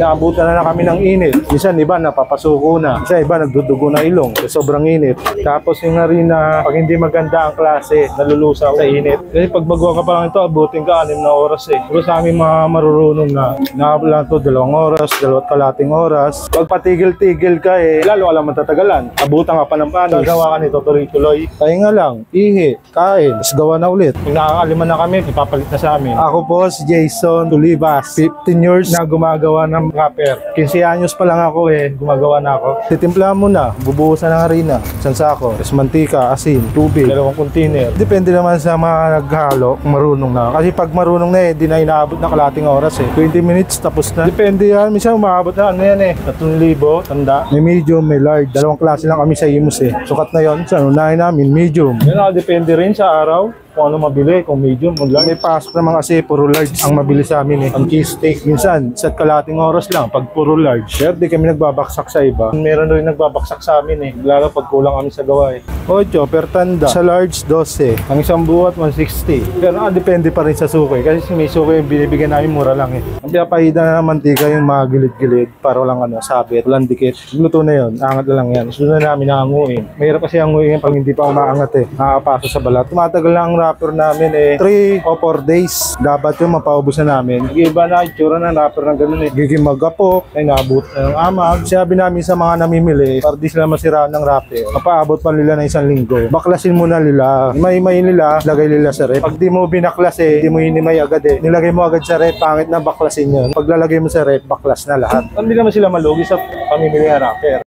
Inaabutan na kami ng init. Minsan iba napapasuko na. Minsan iba nagdudugo na ilong. Sobrang init. Tapos yung harina, pag hindi maganda ang klase, nalulusaw sa init. Kasi pag bago ka pa lang ito, abutin ka 6 na oras eh. Pero sa aming mga marurunong na nakabot lang ito 2 oras, 2.5 oras. Pag patigil-tigil ka eh, lalo ka lang matatagalan. Abutan ka pa ng paano. Gawa ka nito tuloy-tuloy. Pahinga lang, ihi, kain, tapos gawa na ulit. Pag nakakaliman na kami, ipapalit na sa amin. Ako po si Jason Tulibas, 15 years na gumagawa ng wrapper. 15 anyos pa lang ako eh, gumagawa na ako. Titimplahan mo na, bubuhusan ng harina, isang sako, tapos mantika, asin, tubig, 2 container. Depende naman sa mga naghalo, kung marunong na. Kasi pag marunong na eh, di na inaabot na kalating oras eh. 20 minutes tapos na. Depende yan, minsan umaabot na ano yan eh, 3,000, tanda. May medium, may large. 2 klase lang kami sa Imus eh. Sukat na yon. Sa unahin namin, medium. Yan depende rin sa araw. Kung ano mabili, kung medium, kung large. May pasok naman kasi puro large ang mabili sa amin eh. Ang cheesesteak, minsan, sa kalating oras lang, pag puro large. Pero di kami nagbabaksak sa iba. Meron rin nagbabaksak sa amin eh. Lalo pag kulang kami sa gawa eh. 8 per tanda. Sa large, 12. Ang isang buhat, 160. Pero depende pa rin sa suki. Kasi may suki yung binibigyan namin, mura lang eh. Ang pinapahida na ng mantika yung mga gilid-gilid para walang sabit, walang dikit. Luto na yun, angat na lang yan. Sunod na namin nanganguin. Mahirap kasi hanguin pag hindi pa umaangat eh. Nakakapaso sa balat. Tumatagal lang wrapper namin eh 3 o 4 days. Dapat yung mapaubos na namin. Nag-iba na itsura ng wrapper ng ganun eh. Giging magapok, ay naabot na ng amag. Sabi namin sa mga namimili, para di sila masiraan ng wrapper, mapaabot pa nila ng 1 linggo. Baklasin muna nila. May nila, lagay nila sa rep. Pag di mo binaklas eh, di mo hinimay agad eh. Nilagay mo agad sa rep, pangit na baklasin yun. Pag lalagay mo sa rep, baklas na lahat. Hindi naman sila malugi sa pamimili ng wrapper.